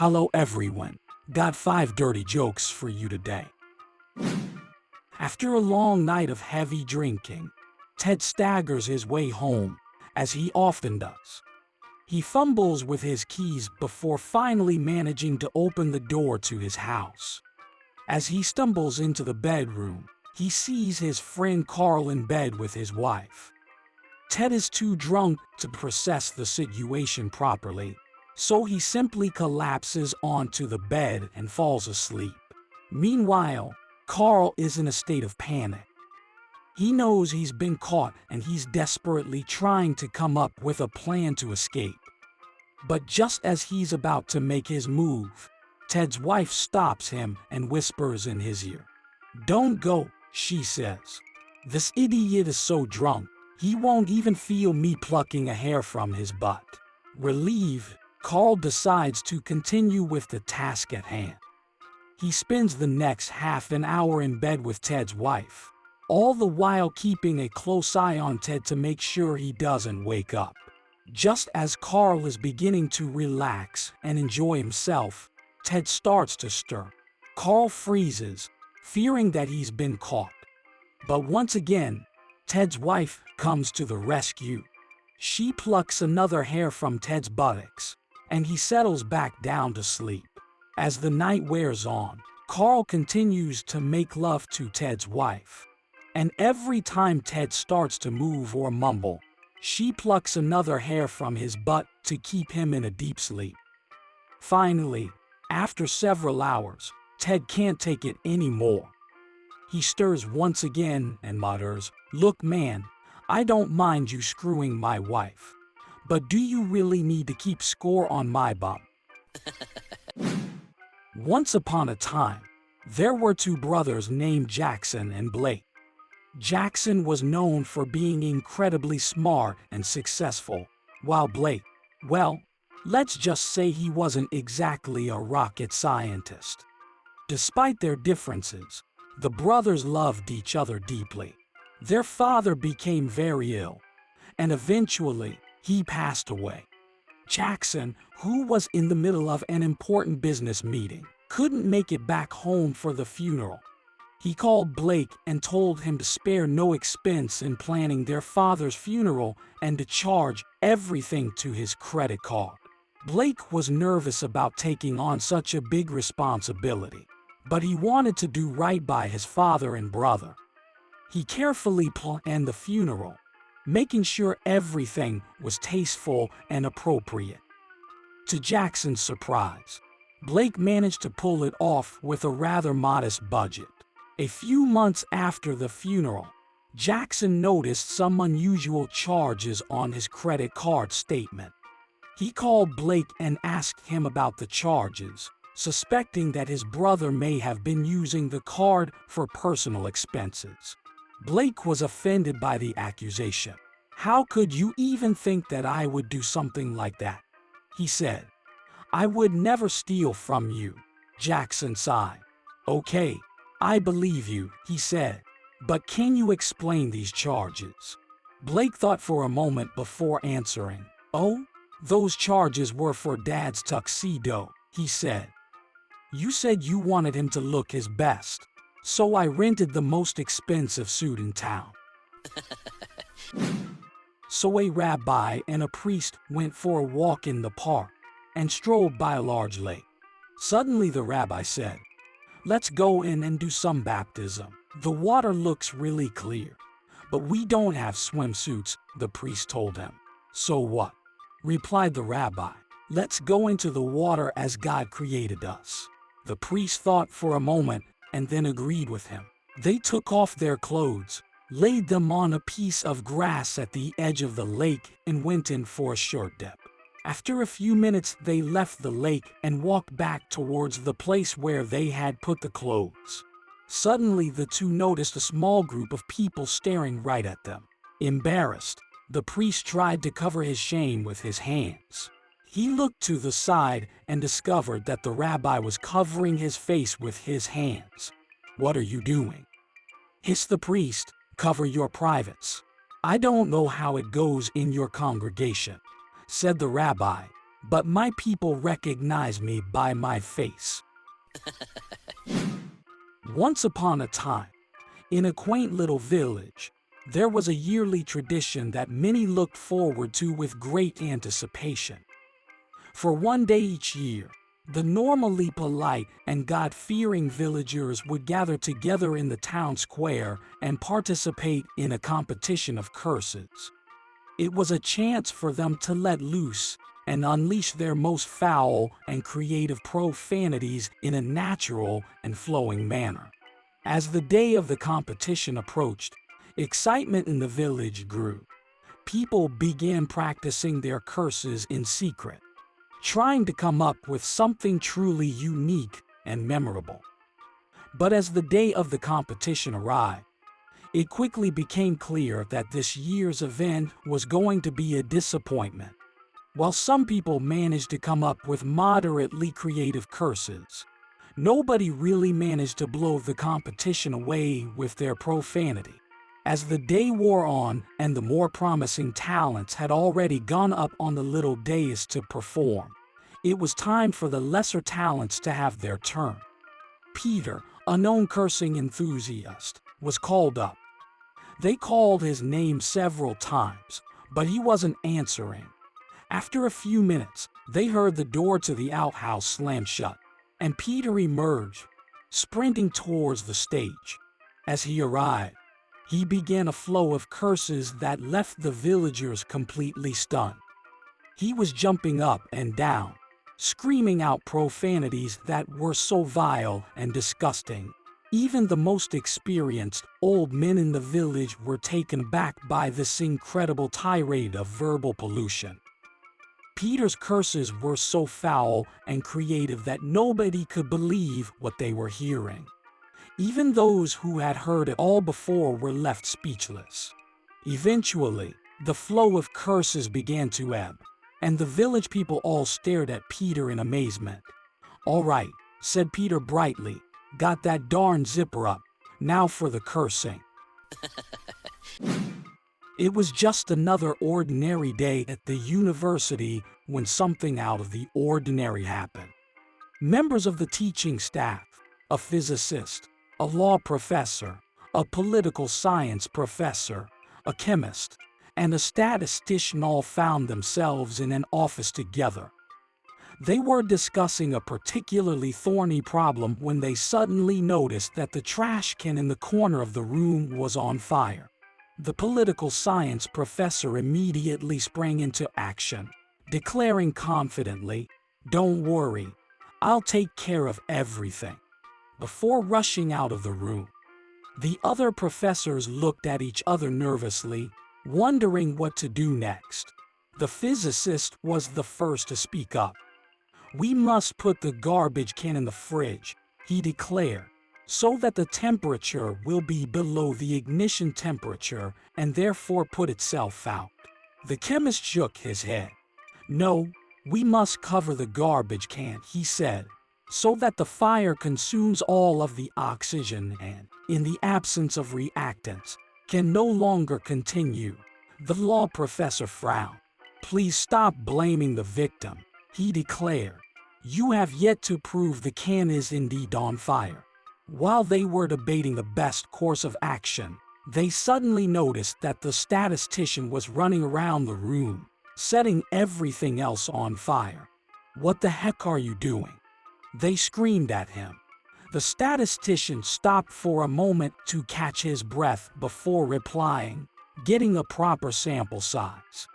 Hello everyone. Got 5 dirty jokes for you today. After a long night of heavy drinking, Ted staggers his way home, as he often does. He fumbles with his keys before finally managing to open the door to his house. As he stumbles into the bedroom, he sees his friend Carl in bed with his wife. Ted is too drunk to process the situation properly, so he simply collapses onto the bed and falls asleep. Meanwhile, Carl is in a state of panic. He knows he's been caught and he's desperately trying to come up with a plan to escape. But just as he's about to make his move, Ted's wife stops him and whispers in his ear. "Don't go," she says. "This idiot is so drunk, he won't even feel me plucking a hair from his butt." Relieved, Carl decides to continue with the task at hand. He spends the next half an hour in bed with Ted's wife, all the while keeping a close eye on Ted to make sure he doesn't wake up. Just as Carl is beginning to relax and enjoy himself, Ted starts to stir. Carl freezes, fearing that he's been caught. But once again, Ted's wife comes to the rescue. She plucks another hair from Ted's buttocks, and he settles back down to sleep. As the night wears on, Carl continues to make love to Ted's wife. And every time Ted starts to move or mumble, she plucks another hair from his butt to keep him in a deep sleep. Finally, after several hours, Ted can't take it anymore. He stirs once again and mutters, "Look man, I don't mind you screwing my wife, but do you really need to keep score on my bum?" Once upon a time, there were 2 brothers named Jackson and Blake. Jackson was known for being incredibly smart and successful, while Blake, well, let's just say he wasn't exactly a rocket scientist. Despite their differences, the brothers loved each other deeply. Their father became very ill, and eventually he passed away. Jackson, who was in the middle of an important business meeting, couldn't make it back home for the funeral. He called Blake and told him to spare no expense in planning their father's funeral and to charge everything to his credit card. Blake was nervous about taking on such a big responsibility, but he wanted to do right by his father and brother. He carefully planned the funeral, making sure everything was tasteful and appropriate. To Jackson's surprise, Blake managed to pull it off with a rather modest budget. A few months after the funeral, Jackson noticed some unusual charges on his credit card statement. He called Blake and asked him about the charges, suspecting that his brother may have been using the card for personal expenses. Blake was offended by the accusation. "How could you even think that I would do something like that?" he said. "I would never steal from you," Jackson sighed. "Okay, I believe you," he said, "but can you explain these charges?" Blake thought for a moment before answering. "Oh, those charges were for Dad's tuxedo," he said. "You said you wanted him to look his best, so I rented the most expensive suit in town." So a rabbi and a priest went for a walk in the park and strolled by a large lake. Suddenly the rabbi said, "Let's go in and do some baptism. The water looks really clear." "But we don't have swimsuits," the priest told him. "So what?" replied the rabbi. "Let's go into the water as God created us." The priest thought for a moment and then agreed with him. They took off their clothes, laid them on a piece of grass at the edge of the lake, and went in for a short dip. After a few minutes, they left the lake and walked back towards the place where they had put the clothes. Suddenly, the 2 noticed a small group of people staring right at them. Embarrassed, the priest tried to cover his shame with his hands. He looked to the side and discovered that the rabbi was covering his face with his hands. "What are you doing?" hissed the priest. "Cover your privates. I don't know how it goes in your congregation," said the rabbi, but my people recognize me by my face. Once upon a time, in a quaint little village, there was a yearly tradition that many looked forward to with great anticipation. For one day each year, the normally polite and God-fearing villagers would gather together in the town square and participate in a competition of curses. It was a chance for them to let loose and unleash their most foul and creative profanities in a natural and flowing manner. As the day of the competition approached, excitement in the village grew. People began practicing their curses in secret, trying to come up with something truly unique and memorable. But as the day of the competition arrived, it quickly became clear that this year's event was going to be a disappointment. While some people managed to come up with moderately creative curses, nobody really managed to blow the competition away with their profanity. As the day wore on and the more promising talents had already gone up on the little dais to perform, it was time for the lesser talents to have their turn. Peter, a known cursing enthusiast, was called up. They called his name several times, but he wasn't answering. After a few minutes, they heard the door to the outhouse slam shut, and Peter emerged, sprinting towards the stage. As he arrived, he began a flow of curses that left the villagers completely stunned. He was jumping up and down, screaming out profanities that were so vile and disgusting. Even the most experienced old men in the village were taken back by this incredible tirade of verbal pollution. Peter's curses were so foul and creative that nobody could believe what they were hearing. Even those who had heard it all before were left speechless. Eventually, the flow of curses began to ebb, and the village people all stared at Peter in amazement. "All right," said Peter brightly, "got that darn zipper up. Now for the cursing." It was just another ordinary day at the university when something out of the ordinary happened. Members of the teaching staff, a physicist, a law professor, a political science professor, a chemist, and a statistician all found themselves in an office together. They were discussing a particularly thorny problem when they suddenly noticed that the trash can in the corner of the room was on fire. The political science professor immediately sprang into action, declaring confidently, "Don't worry, I'll take care of everything," before rushing out of the room. The other professors looked at each other nervously, wondering what to do next. The physicist was the first to speak up. "We must put the garbage can in the fridge," he declared, "so that the temperature will be below the ignition temperature and therefore put itself out." The chemist shook his head. "No, we must cover the garbage can," he said, "so that the fire consumes all of the oxygen and, in the absence of reactants, can no longer continue." The law professor frowned. "Please stop blaming the victim," he declared. "You have yet to prove the can is indeed on fire." While they were debating the best course of action, they suddenly noticed that the statistician was running around the room, setting everything else on fire. "What the heck are you doing?" they screamed at him. The statistician stopped for a moment to catch his breath before replying, "Getting a proper sample size."